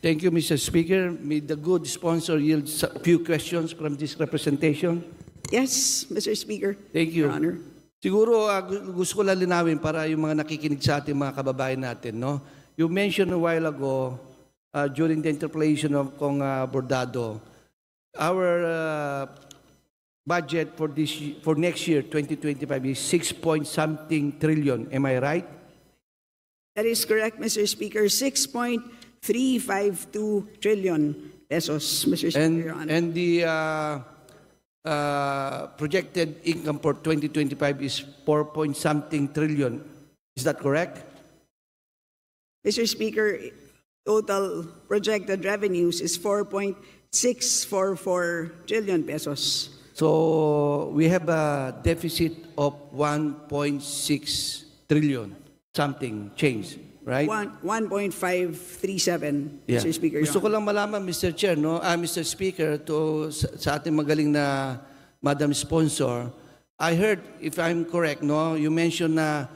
Thank you, Mr. Speaker. May the good sponsor yield a few questions from this representation. Yes, Mr. Speaker. Thank you. Your Honor. Siguro gusto ko lang linawin para yung mga nakikinig sa ating mga kababayan natin. No? You mentioned a while ago during the interpellation of Kong Bordado, our budget for next year, 2025, is 6-point-something trillion. Am I right? That is correct, Mr. Speaker. 6.352 trillion pesos, Mr. Speaker, Your Honor. And the projected income for 2025 is 4-point-something trillion. Is that correct? Mr. Speaker, total projected revenues is 4.644 trillion pesos. So we have a deficit of 1.6 trillion, something change, right? 1.537, Yeah. Mr. Speaker. Gusto ko lang malaman, Mr. Chair, no? Mr. Speaker, sa ating magaling na Madam Sponsor, I heard, if I'm correct, no, you mentioned na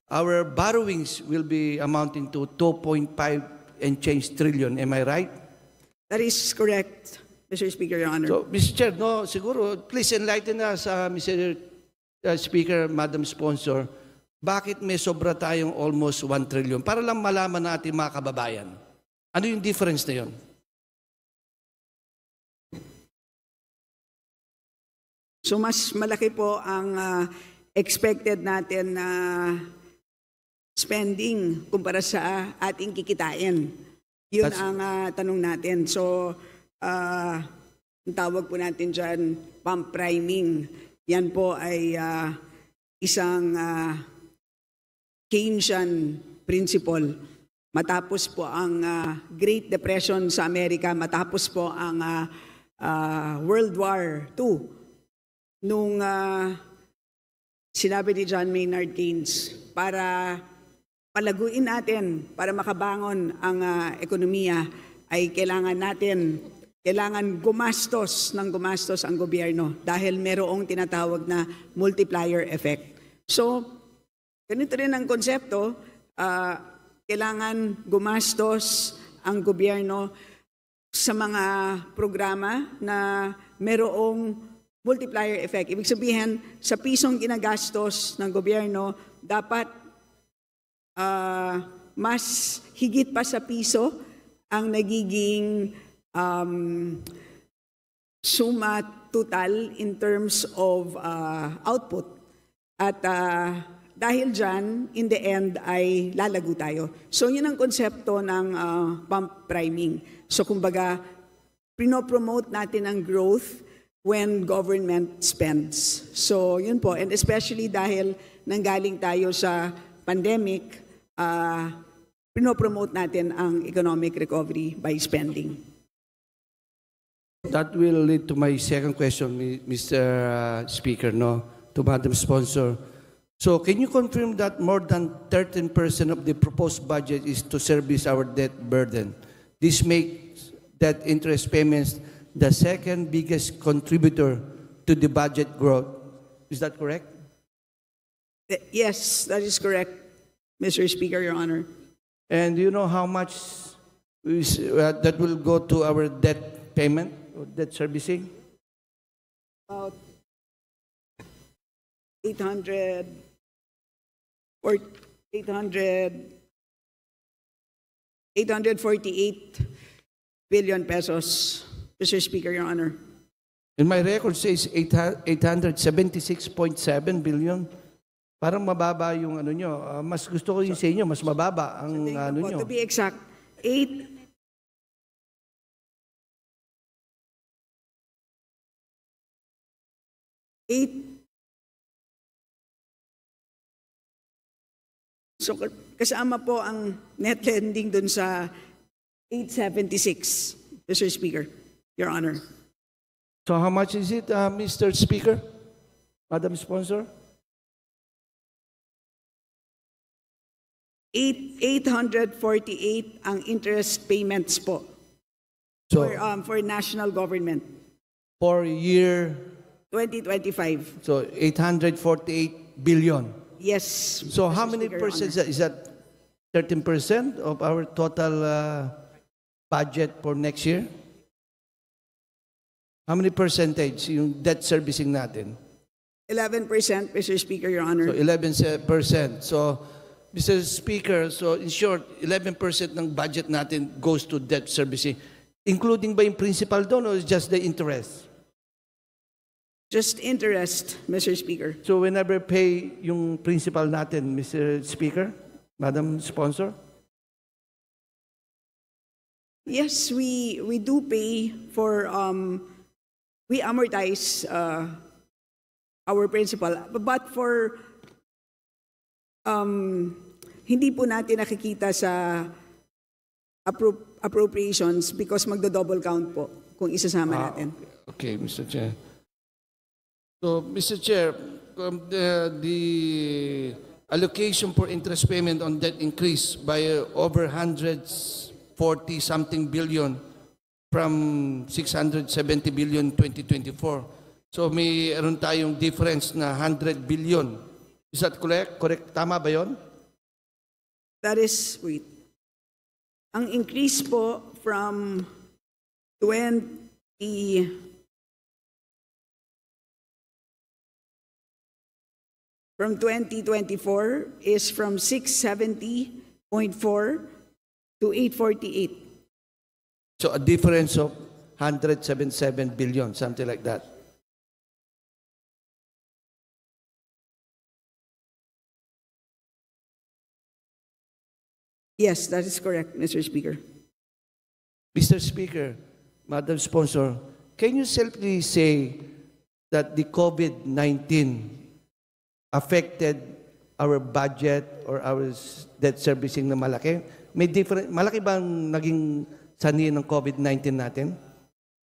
our borrowings will be amounting to 2.5 and change trillion. Am I right? That is correct, Mr. Speaker, Your Honor. So, Mr. Chair, no, siguro, please enlighten us, Mr. Speaker, Madam Sponsor, bakit may sobra tayong almost 1 trillion? Para lang malaman na ating mga kababayan. Ano yung difference na yun? So mas malaki po ang expected natin na spending kumpara sa ating kikitain. Yun ang tanong natin. So, ang tawag po natin dyan, pump priming. Yan po ay isang Keynesian principle. Matapos po ang Great Depression sa Amerika, matapos po ang World War II, nung sinabi ni John Maynard Keynes, para palaguin natin, para makabangon ang ekonomiya, ay kailangan gumastos ng gumastos ang gobyerno dahil merong tinatawag na multiplier effect. So, ganito rin ang konsepto, kailangan gumastos ang gobyerno sa mga programa na merong multiplier effect. Ibig sabihin, sa pisong ginagastos ng gobyerno, dapat mas higit pa sa piso ang nagiging suma total in terms of output. At dahil dyan, in the end, ay lalago tayo. So yun ang konsepto ng pump priming. So kumbaga, pinopromote natin ang growth when government spends. So yun po, and especially dahil nanggaling tayo sa pandemic, pinopromote natin ang economic recovery by spending. That will lead to my second question, Mr. Speaker, no, to Madam Sponsor. So can you confirm that more than 13% of the proposed budget is to service our debt burden? This makes debt interest payments the second biggest contributor to the budget growth. Is that correct? Yes, that is correct, Mr. Speaker, Your Honor. And do you know how much that will go to our debt payment or debt servicing? About 848 billion pesos, Mr. Speaker, Your Honor. And my record says 876.7 billion. Parang mababa yung ano nyo. Mas gusto ko yung sa inyo, mas mababa ang ano nyo. To be exact, 8 So kasama po ang net lending dun sa 876, Mr. Speaker, Your Honor. So how much is it, Mr. Speaker? Madam Sponsor? 848 ang interest payments po So, for national government. for year, 2025. so 848 billion. Yes. So Mr. how many Speaker, Your percent Honor. is that? 13% of our total budget for next year? How many percentage yung debt servicing natin? 11%, Mr. Speaker, Your Honor. So 11%. So, Mr. Speaker, so in short, 11% ng budget natin goes to debt servicing. Including ba yung principal doon or just the interest? Just interest, Mr. Speaker. So whenever pay yung principal natin, Mr. Speaker, Madam Sponsor? Yes, we do pay for, we amortize our principal. But for, hindi po natin nakikita sa appropriations because magdo-double count po kung isasama natin. Okay, Mr. Chair. So, Mr. Chair, the allocation for interest payment on debt increased by over 140-something billion from 670 billion 2024. So, mayroon tayong difference na 100 billion. Is that correct? Correct? Tama ba yun? That is, wait. Ang increase po from 2024 is from 670.4 to 848. So a difference of 177 billion, something like that. Yes, that is correct, Mr. Speaker. Mr. Speaker, Madam Sponsor, can you simply say that the COVID-19 affected our budget or our debt servicing na malaki? Malaki bang naging sanhi ng COVID-19 natin?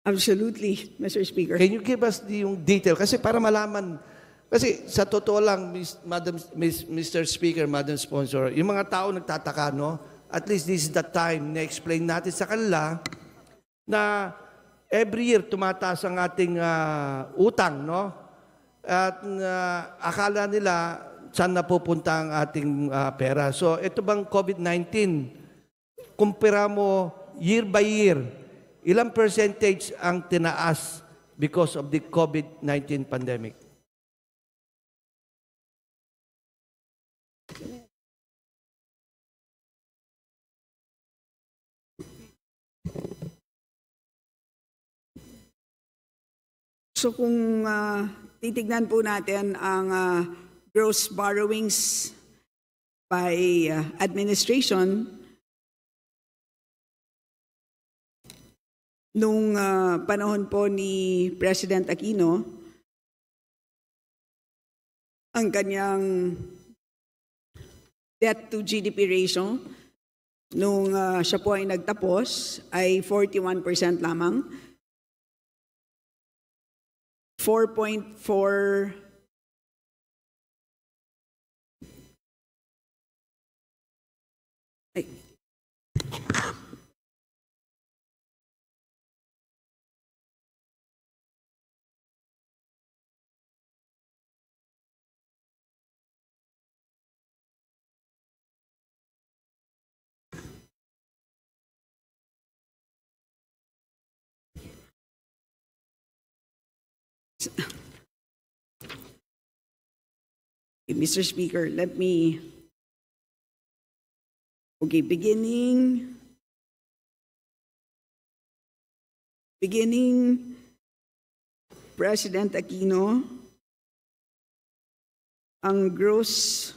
Absolutely, Mr. Speaker. Can you give us yung detail? Kasi para malaman, kasi sa totoo lang, Mr. Speaker, Madam Sponsor, yung mga tao nagtataka, no? At least this is the time na explain natin sa kanila na every year tumataas ang ating utang, no? At akala nila saan napupunta ang ating pera. So ito bang COVID-19, kumpara mo year by year, ilang percentage ang tinaas because of the COVID-19 pandemic? So kung titignan po natin ang gross borrowings by administration, nung panahon po ni President Aquino, ang kanyang debt to GDP ratio nung siya po ay nagtapos ay 41% lamang. 4.4 ay, Mr. Speaker, let me, beginning President Aquino, ang gross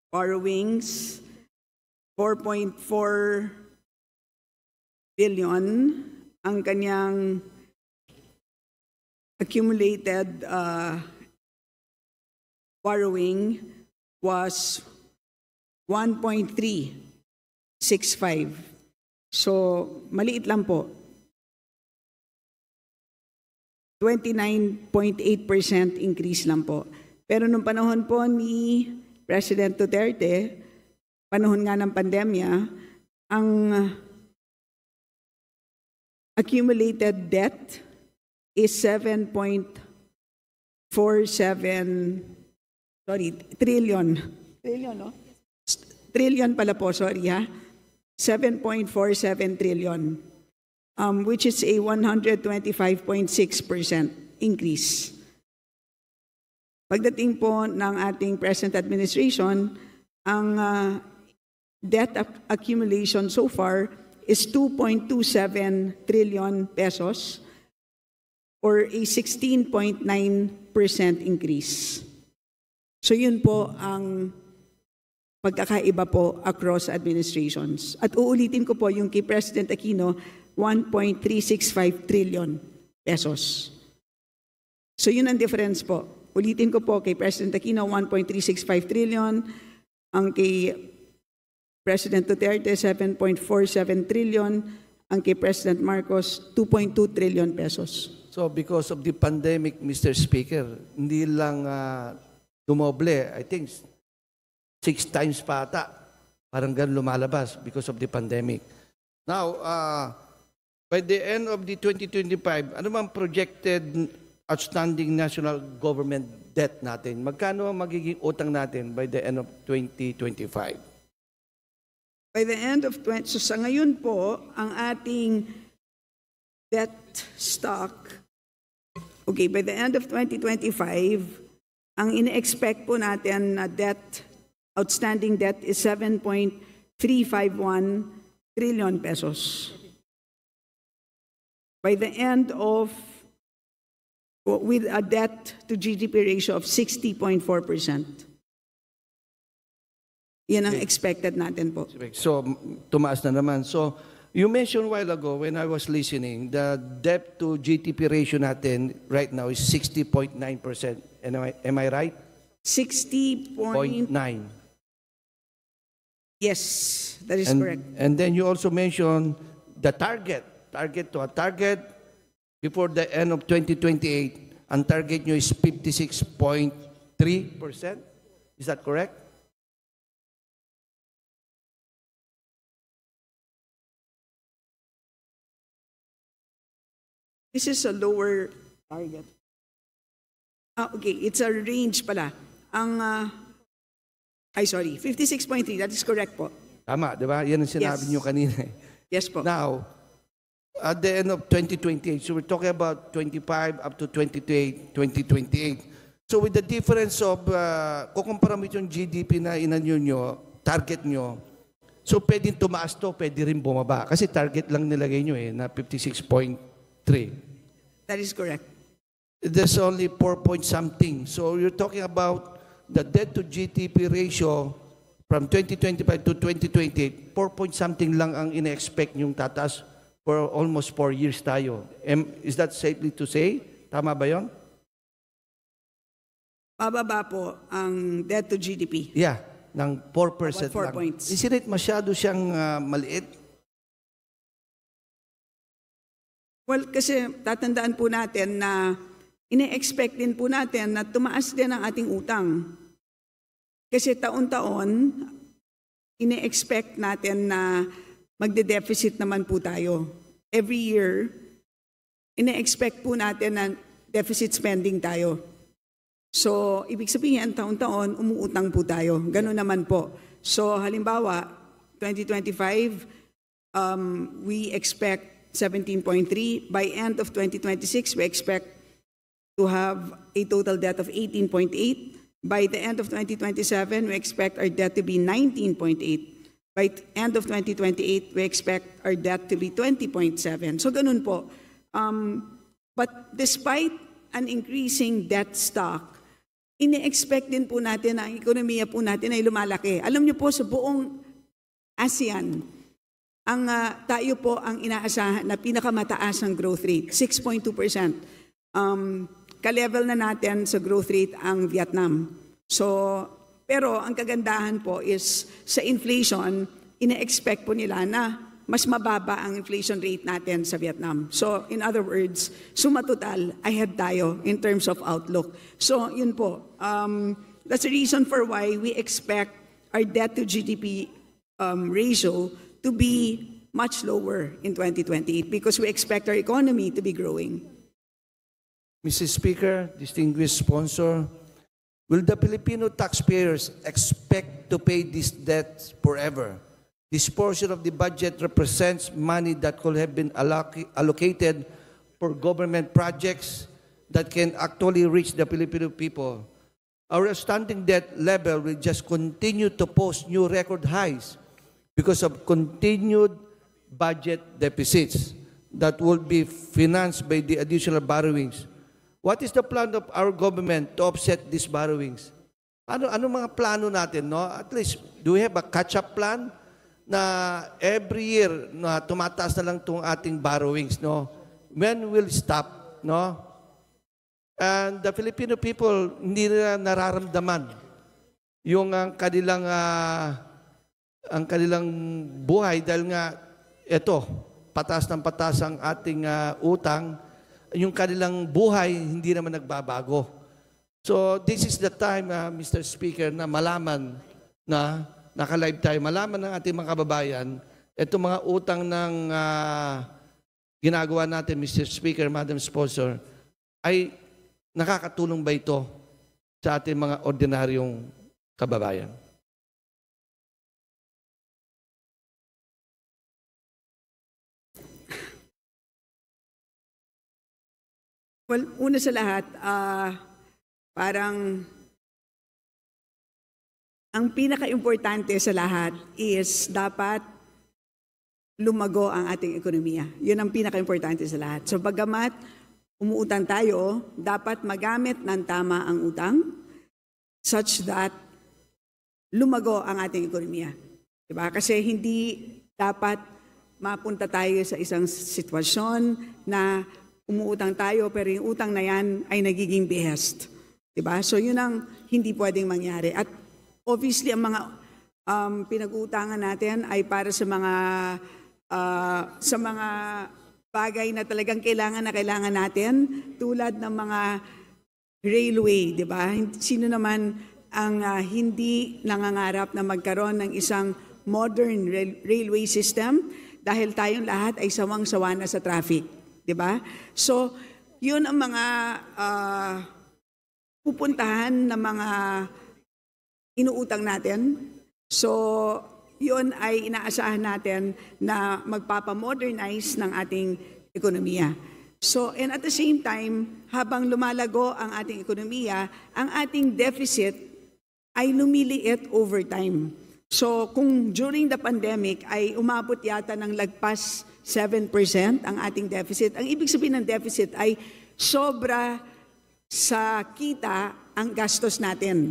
borrowings, 4.4 billion, ang kanyang accumulated borrowing was 1.365. So, maliit lang po. 29.8% increase lang po. Pero nung panahon po ni President Duterte, panahon nga ng pandemya, ang accumulated debt is 7.47 trillion. Trillion, no? trillion pala po, sorry ha, 7.47 trillion, which is a 125.6% increase. Pagdating po ng ating present administration, ang debt accumulation so far is 2.27 trillion pesos or a 16.9% increase. So yun po ang pagkakaiba po across administrations. At uulitin ko po yung kay President Aquino, 1.365 trillion pesos. So yun ang difference po. Ulitin ko po kay President Aquino, 1.365 trillion. Ang kay President Duterte, 7.47 trillion. Ang kay President Marcos, 2.2 trillion pesos. So because of the pandemic, Mr. Speaker, hindi lang dumoble, I think 6 times pa ata. Parang ganun lumalabas because of the pandemic. Now, by the end of the 2025, ano bang projected outstanding national government debt natin? Magkano ang magiging utang natin by the end of 2025? By the end of so sa ngayon po, ang ating debt stock, okay, by the end of 2025, ang ine-expect po natin na debt, outstanding debt is 7.351 trillion pesos. By the end of, with a debt to GDP ratio of 60.4%. Yan ang expected natin po. So, tumaas na naman. So, you mentioned a while ago when I was listening, the debt to GDP ratio natin right now is 60.9%. Am I right? 60.9. Yes, that is correct. And then you also mentioned the target before the end of 2028. Ang target nyo is 56.3%. Is that correct? This is a lower target. Okay, it's a range pala. Ang, 56.3, that is correct po. Tama, di ba? Yan ang sinabi nyo kanina. Yes po. Now, at the end of 2028, so we're talking about 25 up to 2028. So with the difference of, kukumpara mo yung GDP na inanyo nyo, target nyo, so pwedeng tumaas to, pwede rin bumaba. Kasi target lang nilagay nyo na 56.3. That is correct. There's only 4 point something. So you're talking about the debt to GDP ratio from 2025 to 2028, 4 point something lang ang ina-expect yung tataas for almost 4 years tayo. Is that safely to say? Tama ba yun? Pababa po ang debt to GDP. Yeah, ng 4% About 4 lang. points. Isn't it masyado siyang maliit? Well, kasi tatandaan po natin na ine-expect din po natin na tumaas din ang ating utang. Kasi taon-taon, ine-expect natin na magde-deficit naman po tayo. Every year, ine-expect po natin na deficit spending tayo. So, ibig sabihin, taon-taon, umuutang po tayo. Ganun naman po. So, halimbawa, 2025, we expect 17.3. By end of 2026, we expect to have a total debt of 18.8. By the end of 2027, we expect our debt to be 19.8. By end of 2028, we expect our debt to be 20.7. So ganun po. But despite an increasing debt stock, ine-expect din po natin na ang ekonomiya po natin ay lumalaki. Alam niyo po, sa buong ASEAN, tayo po ang inaasahan na pinakamataas ang growth rate, 6.2%. Ka-level na natin sa growth rate ang Vietnam. So, pero ang kagandahan po is sa inflation, ina-expect po nila na mas mababa ang inflation rate natin sa Vietnam. So, in other words, suma total, ahead tayo in terms of outlook. So, yun po. That's the reason for why we expect our debt to GDP ratio to be much lower in 2028 because we expect our economy to be growing. Mrs. Speaker, distinguished sponsor, will the Filipino taxpayers expect to pay this debt forever? This portion of the budget represents money that could have been allocated for government projects that can actually reach the Filipino people. Our outstanding debt level will just continue to post new record highs because of continued budget deficits that will be financed by the additional borrowings. What is the plan of our government to offset these borrowings? Ano mga plano natin, no? At least, do we have a catch-up plan na every year na tumataas na lang itong ating borrowings, no? When will stop, no? And the Filipino people hindi nila nararamdaman yung ang kanilang buhay dahil nga ito, patas ng patas ang ating utang, yung kanilang buhay hindi naman nagbabago. So this is the time, Mr. Speaker, na malaman na naka-live tayo, malaman ng ating mga kababayan, itong mga utang ng ginagawa natin, Mr. Speaker, Madam Sponsor, ay nakakatulong ba ito sa ating mga ordinaryong kababayan? Well, una sa lahat, parang ang pinaka-importante sa lahat is dapat lumago ang ating ekonomiya. Yun ang pinaka-importante sa lahat. So bagamat umuutang tayo, dapat magamit ng tama ang utang such that lumago ang ating ekonomiya. Diba? Kasi hindi dapat mapunta tayo sa isang sitwasyon na umuutang tayo pero yung utang na yan ay nagiging behest. Diba? So yun ang hindi pwedeng mangyari. At obviously ang mga pinag-uutangan natin ay para sa mga bagay na talagang kailangan natin tulad ng mga railway, di ba? Sino naman ang hindi nangangarap na magkaroon ng isang modern railway system dahil tayong lahat ay sawang-sawa na sa traffic, di ba? So, yun ang mga pupuntahan na mga inuutang natin. So, yun ay inaasahan natin na magpapamodernize ng ating ekonomiya. So, and at the same time, habang lumalago ang ating ekonomiya, ang ating deficit ay lumiliit over time. So, kung during the pandemic ay umabot yata ng lagpas 7% ang ating deficit, ang ibig sabihin ng deficit ay sobra sa kita ang gastos natin.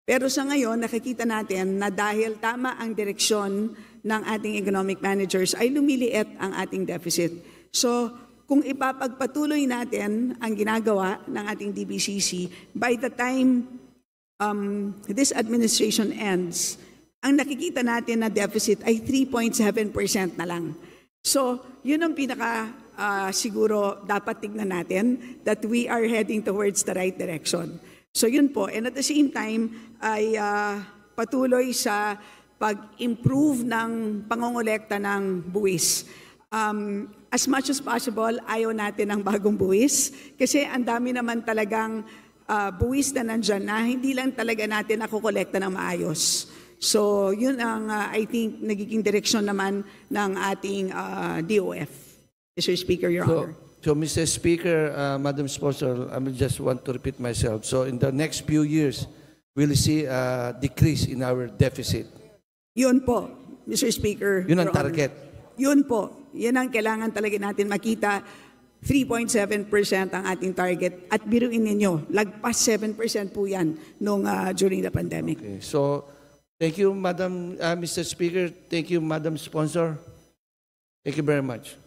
Pero sa ngayon, nakikita natin na dahil tama ang direksyon ng ating economic managers ay lumiliit ang ating deficit. So, kung ipapagpatuloy natin ang ginagawa ng ating DBCC, by the time this administration ends, ang nakikita natin na deficit ay 3.7% na lang. So, yun ang siguro dapat tignan natin that we are heading towards the right direction. So yun po. And at the same time, ay patuloy sa pag-improve ng pangongolekta ng buwis. As much as possible, ayaw natin ng bagong buwis kasi ang dami naman talagang buwis na nandyan na hindi lang talaga natin nakukolekta ng maayos. So yun ang I think nagiging direksyon naman ng ating DOF. Mr. Speaker, Your Honor. So, Mr. Speaker, Madam Sponsor, I just want to repeat myself. So, in the next few years, we'll see a decrease in our deficit. Yun po, Mr. Speaker. Yun ang target. Yun po. Yun ang kailangan talaga natin makita. 3.7% ang ating target. At biruin ninyo, lagpas 7% po yan during the pandemic. Okay. So, thank you, Madam, Mr. Speaker. Thank you, Madam Sponsor. Thank you very much.